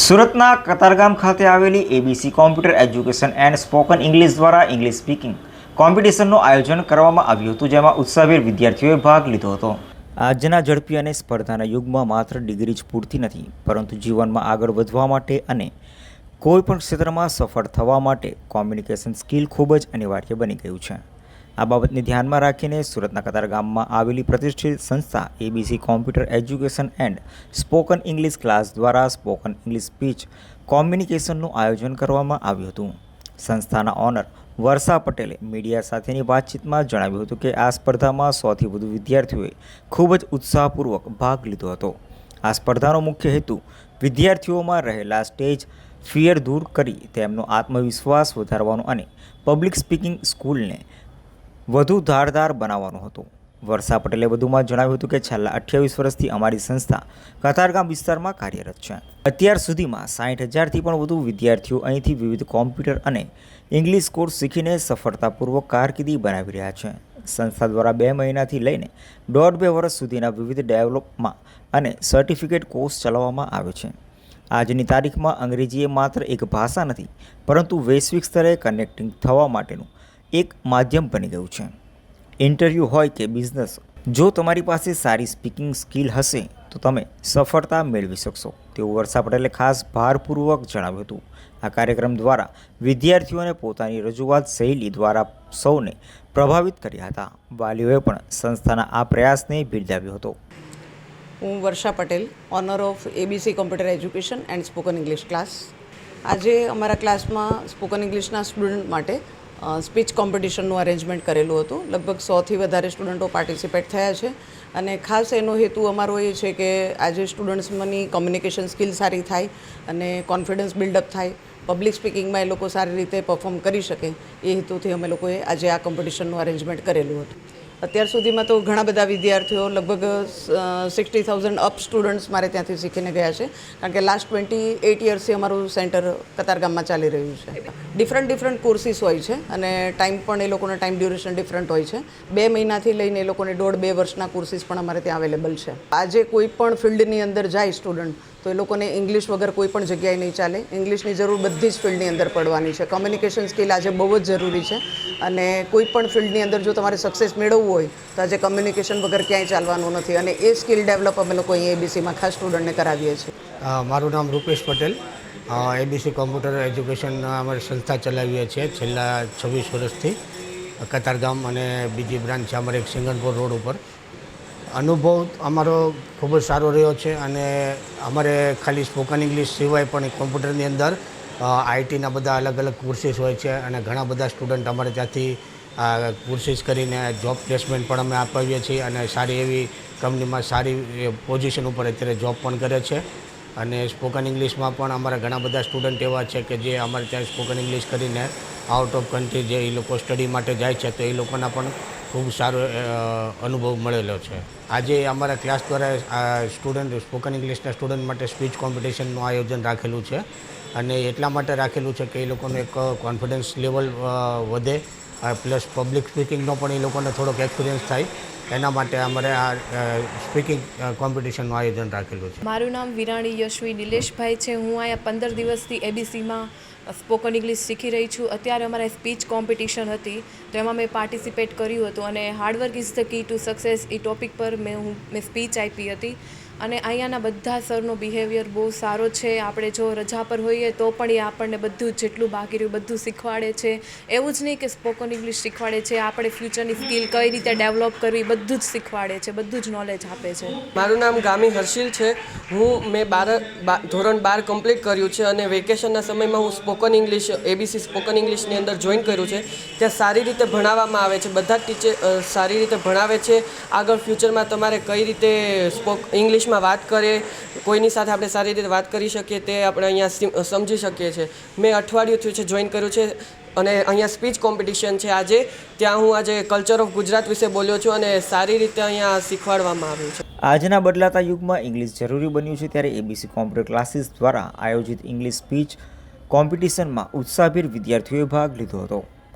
સુરતના કતારગામ ખાતે આવેલી ABC computer education and spoken English દ્વારા ઇંગ્લિશ સ્પીકિંગ કોમ્પિટિશનનું આયોજન કરવામાં આવ્યું હતું, જેમાં ઉત્સાહભેર વિદ્યાર્થીઓએ ભાગ લીધો હતો. આજના ઝડપી અને સ્પર્ધાના યુગમાં માત્ર ડિગ્રી જ પૂરતી નથી, પરંતુ જીવનમાં આગળ વધવા માટે અને કોઈપણ ક્ષેત્રમાં સફળ થવા માટે કોમ્યુનિકેશન સ્કિલ ખૂબ જ અનિવાર્ય બની ગયું છે. આ બાબતને ધ્યાનમાં રાખીને સુરતના કતારગામમાં આવેલી પ્રતિષ્ઠિત સંસ્થા ABC computer education and spoken English class દ્વારા સ્પોકન ઇંગ્લિશ સ્પીચ કોમ્યુનિકેશનનું આયોજન કરવામાં આવ્યું હતું. સંસ્થાના ઓનર વર્ષા પટેલે મીડિયા સાથેની વાતચીતમાં જણાવ્યું હતું કે આ સ્પર્ધામાં 100થી વધુ વિદ્યાર્થીઓએ ખૂબ જ ઉત્સાહપૂર્વક ભાગ લીધો હતો. આ સ્પર્ધાનો મુખ્ય હેતુ વિદ્યાર્થીઓમાં રહેલા સ્ટેજ ફિયર દૂર કરી તેમનો આત્મવિશ્વાસ વધારવાનો અને પબ્લિક સ્પીકિંગ સ્કિલને વધુ ધારદાર બનાવવાનો હતો. વર્ષા પટેલે વધુમાં જણાવ્યું હતું કે છેલ્લા 28 વર્ષથી અમારી સંસ્થા કતારગામ વિસ્તારમાં કાર્યરત છે. અત્યાર સુધીમાં 60,000થી પણ વધુ વિદ્યાર્થીઓ અહીંથી વિવિધ કોમ્પ્યુટર અને ઇંગ્લિશ કોર્સ શીખીને સફળતાપૂર્વક કારકિર્દી બનાવી રહ્યા છે. સંસ્થા દ્વારા 2 મહિનાથી લઈને 1.5-2 વર્ષ સુધીના વિવિધ ડેવલપમાં અને સર્ટિફિકેટ કોર્સ ચલાવવામાં આવે છે. આજની તારીખમાં અંગ્રેજી એ માત્ર એક ભાષા નથી, પરંતુ વૈશ્વિક સ્તરે કનેક્ટિંગ થવા માટેનું એક માધ્યમ બની ગયું છે. ઇન્ટરવ્યૂ હોય કે બિઝનેસ, જો તમારી પાસે સારી સ્પીકિંગ સ્કિલ હશે તો તમે સફળતા મેળવી શકશો, તેવું વર્ષા પટેલે ખાસ ભારપૂર્વક જણાવ્યું હતું. આ કાર્યક્રમ દ્વારા વિદ્યાર્થીઓને પોતાની રજૂઆત શૈલી દ્વારા સૌને પ્રભાવિત કર્યા હતા. વાલીઓએ પણ સંસ્થાના આ પ્રયાસને બિરદાવ્યો હતો. હું Varsha Patel, owner of ABC computer education and spoken English class. આજે અમારા ક્લાસમાં સ્પોકન ઇંગ્લિશના સ્ટુડન્ટ માટે સ્પીચ કોમ્પિટિશનનું અરેન્જમેન્ટ કરેલું હતું. લગભગ 100થી વધારે સ્ટુડન્ટો પાર્ટિસિપેટ થયા છે અને ખાસ એનો હેતુ અમારો એ છે કે આજે સ્ટુડન્ટ્સમાંની કોમ્યુનિકેશન સ્કિલ સારી થાય અને કોન્ફિડન્સ બિલ્ડઅપ થાય, પબ્લિક સ્પીકિંગમાં એ લોકો સારી રીતે પરફોર્મ કરી શકે, એ હેતુથી અમે લોકોએ આજે આ કોમ્પિટિશનનું અરેન્જમેન્ટ કરેલું હતું. અત્યાર સુધીમાં તો ઘણા બધા વિદ્યાર્થીઓ, લગભગ 60,000 અપ સ્ટુડન્ટ્સ મારે ત્યાંથી શીખીને ગયા છે, કારણ કે લાસ્ટ 28 યર્સથી અમારું સેન્ટર કતારગામમાં ચાલી રહ્યું છે. ડિફરન્ટ કોર્સીસ હોય છે અને ટાઈમ પણ એ લોકોનો ટાઈમ ડ્યુરેશન ડિફરન્ટ હોય છે. 2 મહિનાથી લઈને એ લોકોને 1.5-2 વર્ષના કોર્સીસ પણ અમારે ત્યાં અવેલેબલ છે. આજે કોઈ પણ ફિલ્ડની અંદર જાય સ્ટુડન્ટ તો એ લોકોને ઇંગ્લિશ વગર કોઈ પણ જગ્યાએ નહીં ચાલે. ઇંગ્લિશની જરૂર બધી જ ફિલ્ડની અંદર પડવાની છે. કોમ્યુનિકેશન સ્કિલ આજે બહુ જ જરૂરી છે અને કોઈ પણ ફિલ્ડની અંદર જો તમારે સક્સેસ મેળવવું હોય તો આજે કોમ્યુનિકેશન વગર ક્યાંય ચાલવાનું નથી અને એ સ્કિલ ડેવલપ અમે લોકો અહીં એબીસીમાં ખાસ સ્ટુડન્ટને કરાવીએ છીએ. મારું નામ Rupesh Patel. ABC computer education અમારી સંસ્થા ચલાવીએ છીએ છેલ્લા 26 વર્ષથી. કતારગામ અને બીજી બ્રાન્ચ છે અમારે એક સિંગણપુર રોડ ઉપર. અનુભવ અમારો ખૂબ જ સારો રહ્યો છે અને અમારે ખાલી સ્પોકન ઇંગ્લિશ સિવાય પણ કોમ્પ્યુટરની અંદર આઈટીના બધા અલગ અલગ કોર્સીસ હોય છે અને ઘણા બધા સ્ટુડન્ટ અમારે ત્યાંથી કોર્સીસ કરીને જોબ પ્લેસમેન્ટ પણ અમે અપાવીએ છીએ અને સારી એવી કંપનીમાં સારી પોઝિશન ઉપર અત્યારે જોબ પણ કરે છે. અને સ્પોકન ઇંગ્લિશમાં પણ અમારા ઘણા બધા સ્ટુડન્ટ એવા છે કે જે અમારે ત્યાં સ્પોકન ઇંગ્લિશ કરીને આઉટ ઓફ કન્ટ્રી જે એ લોકો સ્ટડી માટે જાય છે તો એ લોકોના પણ ખૂબ સારો અનુભવ મળેલો છે. આજે અમારા ક્લાસ દ્વારા સ્પોકન ઇંગ્લિશના સ્ટુડન્ટ માટે સ્પીચ કોમ્પિટિશનનું આયોજન રાખેલું છે અને એટલા માટે રાખેલું છે કે એ લોકોનું એક કોન્ફિડન્સ લેવલ વધે, પ્લસ પબ્લિક સ્પીકિંગનો પણ એ લોકોને થોડોક એક્સપિરિયન્સ થાય, એના માટે અમારે આ સ્પીકિંગ કોમ્પિટિશનનું આયોજન રાખેલું છે. મારું નામ વિરાણી યશવી નિલેશભાઈ છે. હું અહીંયા 15 દિવસથી એબીસીમાં સ્પોકન ઇંગ્લિશ શીખી રહી છું. અત્યારે અમારે સ્પીચ કોમ્પિટિશન હતી તો એમાં મેં પાર્ટિસિપેટ કર્યું હતું અને hard work is the key to success એ ટૉપિક પર મેં સ્પીચ આપી હતી અને અહીંયાના બધા સરનો બિહેવિયર બહુ સારો છે. આપણે જો રજા પર હોઈએ તો પણ એ આપણને બધું જેટલું બાકી રહ્યું બધું શીખવાડે છે. એવું જ નહીં કે સ્પોકન ઇંગ્લિશ શીખવાડે છે, આપણે ફ્યુચરની સ્કિલ કઈ રીતે ડેવલપ કરવી બધું જ શીખવાડે છે, બધું જ નોલેજ આપે છે. મારું નામ ગામી હર્ષિલ છે. મેં ધોરણ 12 કમ્પ્લીટ કર્યું છે અને વેકેશનના સમયમાં હું સ્પોકન ઇંગ્લિશ એબીસી સ્પોકન ઇંગ્લિશની અંદર જોઈન કર્યું છે. ત્યાં સારી રીતે ભણાવવામાં આવે છે, બધા જ ટીચર સારી રીતે ભણાવે છે. આગળ ફ્યુચરમાં તમારે કઈ રીતે ઇંગ્લિશ વાત કરે, કોઈની સાથે આપણે સારી રીતે વાત કરી શકીએ તે આપણે અહીંયા સમજી શકીએ છીએ. મેં અઠવાડિયું થયું છે જોઈન કર્યું છે અને અહીંયા સ્પીચ કોમ્પિટિશન છે આજે. ત્યાં હું આજે કલ્ચર ઓફ ગુજરાત વિશે બોલ્યો છું અને સારી રીતે અહીંયા શીખવાડવામાં આવ્યું છે. આજના બદલાતા યુગમાં ઇંગ્લિશ જરૂરી બન્યું છે, ત્યારે એબીસી કોમ્પ્યુટર ક્લાસીસ દ્વારા આયોજિત ઇંગ્લિશ સ્પીચ કોમ્પિટિશનમાં ઉત્સાહભેર વિદ્યાર્થીઓએ ભાગ લીધો હતો.